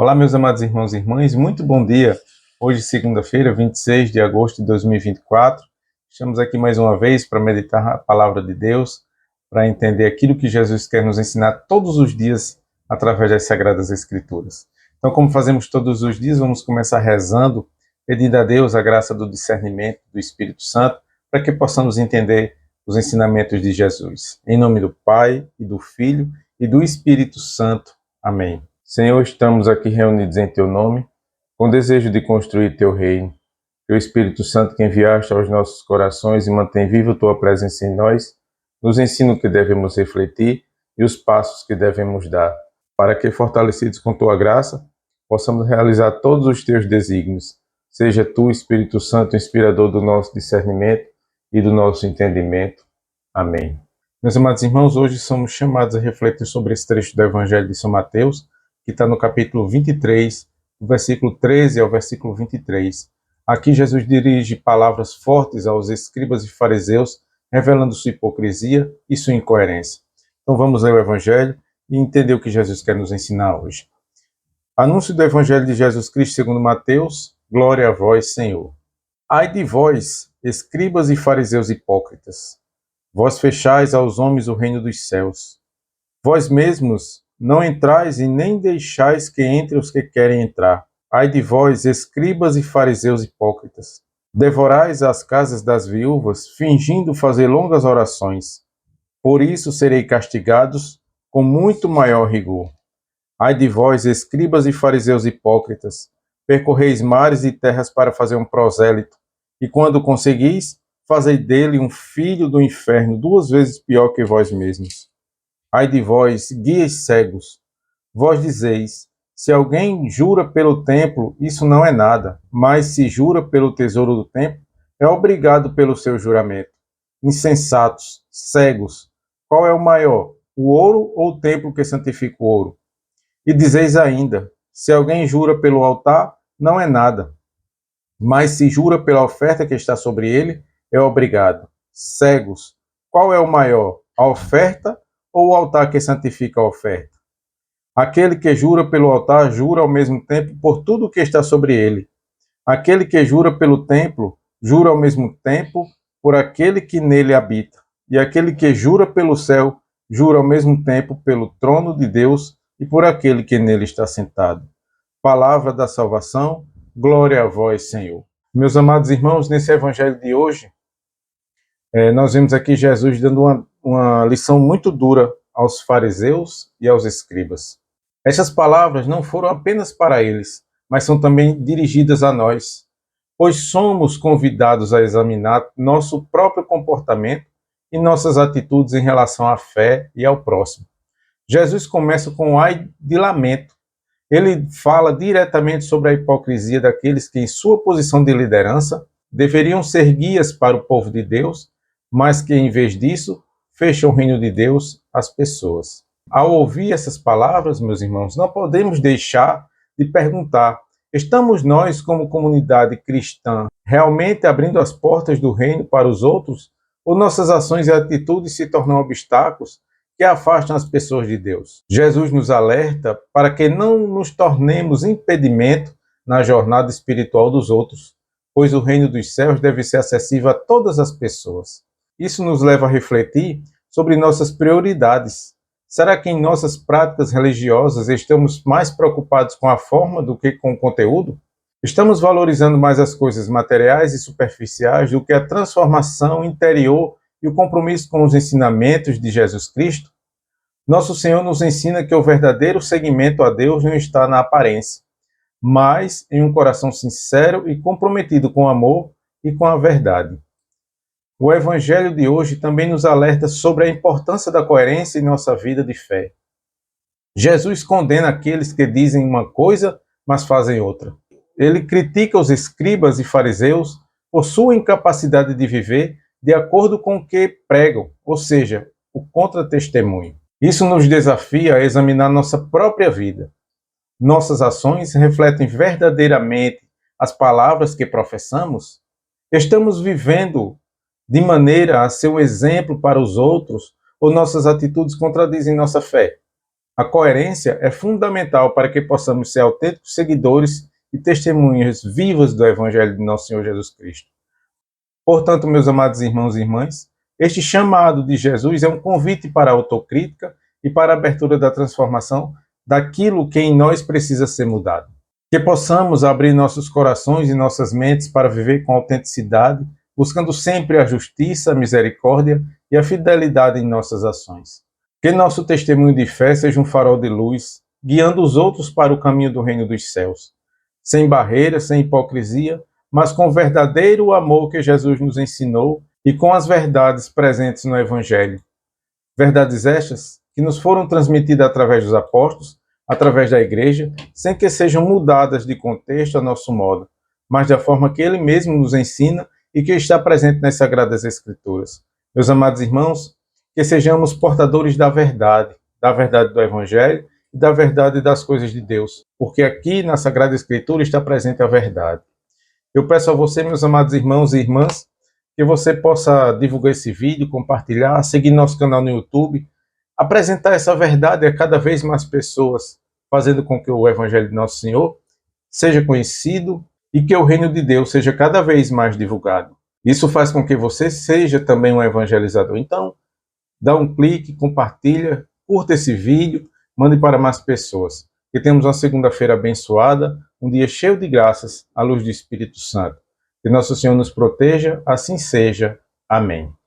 Olá, meus amados irmãos e irmãs, muito bom dia. Hoje, segunda-feira, 26 de agosto de 2024. Estamos aqui mais uma vez para meditar a palavra de Deus, para entender aquilo que Jesus quer nos ensinar todos os dias através das Sagradas Escrituras. Então, como fazemos todos os dias, vamos começar rezando, pedindo a Deus a graça do discernimento do Espírito Santo, para que possamos entender os ensinamentos de Jesus. Em nome do Pai, e do Filho, e do Espírito Santo. Amém. Senhor, estamos aqui reunidos em Teu nome, com desejo de construir Teu reino. Teu Espírito Santo que enviaste aos nossos corações e mantém viva Tua presença em nós, nos ensina o que devemos refletir e os passos que devemos dar, para que, fortalecidos com Tua graça, possamos realizar todos os Teus desígnios. Seja Tu, Espírito Santo, inspirador do nosso discernimento e do nosso entendimento. Amém. Meus amados irmãos, hoje somos chamados a refletir sobre esse trecho do Evangelho de São Mateus, que está no capítulo 23, do versículo 13 ao versículo 23. Aqui Jesus dirige palavras fortes aos escribas e fariseus, revelando sua hipocrisia e sua incoerência. Então vamos ler o Evangelho e entender o que Jesus quer nos ensinar hoje. Anúncio do Evangelho de Jesus Cristo segundo Mateus. Glória a vós, Senhor. Ai de vós, escribas e fariseus hipócritas, vós fechais aos homens o reino dos céus. Vós mesmos não entrais e nem deixais que entre os que querem entrar. Ai de vós, escribas e fariseus hipócritas, devorais as casas das viúvas, fingindo fazer longas orações. Por isso serei castigados com muito maior rigor. Ai de vós, escribas e fariseus hipócritas, percorreis mares e terras para fazer um prosélito, e quando conseguis, fazei dele um filho do inferno 2 vezes pior que vós mesmos. Ai de vós, guias cegos, vós dizeis, se alguém jura pelo templo, isso não é nada, mas se jura pelo tesouro do templo, é obrigado pelo seu juramento. Insensatos, cegos, qual é o maior, o ouro ou o templo que santifica o ouro? E dizeis ainda, se alguém jura pelo altar, não é nada, mas se jura pela oferta que está sobre ele, é obrigado. Cegos, qual é o maior, a oferta ou o altar que santifica a oferta? Aquele que jura pelo altar, jura ao mesmo tempo por tudo o que está sobre ele. Aquele que jura pelo templo, jura ao mesmo tempo por aquele que nele habita. E aquele que jura pelo céu, jura ao mesmo tempo pelo trono de Deus e por aquele que nele está sentado. Palavra da salvação, glória a vós, Senhor. Meus amados irmãos, nesse evangelho de hoje, nós vemos aqui Jesus dando uma lição muito dura aos fariseus e aos escribas. Essas palavras não foram apenas para eles, mas são também dirigidas a nós, pois somos convidados a examinar nosso próprio comportamento e nossas atitudes em relação à fé e ao próximo. Jesus começa com um ai de lamento. Ele fala diretamente sobre a hipocrisia daqueles que, em sua posição de liderança, deveriam ser guias para o povo de Deus, mas que, em vez disso, fecham o reino de Deus às pessoas. Ao ouvir essas palavras, meus irmãos, não podemos deixar de perguntar: estamos nós, como comunidade cristã, realmente abrindo as portas do reino para os outros? Ou nossas ações e atitudes se tornam obstáculos que afastam as pessoas de Deus? Jesus nos alerta para que não nos tornemos impedimento na jornada espiritual dos outros, pois o reino dos céus deve ser acessível a todas as pessoas. Isso nos leva a refletir sobre nossas prioridades. Será que em nossas práticas religiosas estamos mais preocupados com a forma do que com o conteúdo? Estamos valorizando mais as coisas materiais e superficiais do que a transformação interior e o compromisso com os ensinamentos de Jesus Cristo? Nosso Senhor nos ensina que o verdadeiro seguimento a Deus não está na aparência, mas em um coração sincero e comprometido com o amor e com a verdade. O Evangelho de hoje também nos alerta sobre a importância da coerência em nossa vida de fé. Jesus condena aqueles que dizem uma coisa, mas fazem outra. Ele critica os escribas e fariseus por sua incapacidade de viver de acordo com o que pregam, ou seja, o contra-testemunho. Isso nos desafia a examinar nossa própria vida. Nossas ações refletem verdadeiramente as palavras que professamos? Estamos vivendo de maneira a ser um exemplo para os outros, ou nossas atitudes contradizem nossa fé? A coerência é fundamental para que possamos ser autênticos seguidores e testemunhas vivas do Evangelho de nosso Senhor Jesus Cristo. Portanto, meus amados irmãos e irmãs, este chamado de Jesus é um convite para a autocrítica e para a abertura da transformação daquilo que em nós precisa ser mudado. Que possamos abrir nossos corações e nossas mentes para viver com autenticidade, buscando sempre a justiça, a misericórdia e a fidelidade em nossas ações. Que nosso testemunho de fé seja um farol de luz, guiando os outros para o caminho do reino dos céus, sem barreiras, sem hipocrisia, mas com o verdadeiro amor que Jesus nos ensinou e com as verdades presentes no Evangelho. Verdades estas que nos foram transmitidas através dos apóstolos, através da igreja, sem que sejam mudadas de contexto a nosso modo, mas da forma que ele mesmo nos ensina e que está presente nas Sagradas Escrituras. Meus amados irmãos, que sejamos portadores da verdade do Evangelho e da verdade das coisas de Deus, porque aqui na Sagrada Escritura está presente a verdade. Eu peço a você, meus amados irmãos e irmãs, que você possa divulgar esse vídeo, compartilhar, seguir nosso canal no YouTube, apresentar essa verdade a cada vez mais pessoas, fazendo com que o Evangelho de Nosso Senhor seja conhecido e que o reino de Deus seja cada vez mais divulgado. Isso faz com que você seja também um evangelizador. Então, dá um clique, compartilha, curta esse vídeo, mande para mais pessoas. Que temos uma segunda-feira abençoada, um dia cheio de graças, à luz do Espírito Santo. Que Nosso Senhor nos proteja, assim seja. Amém.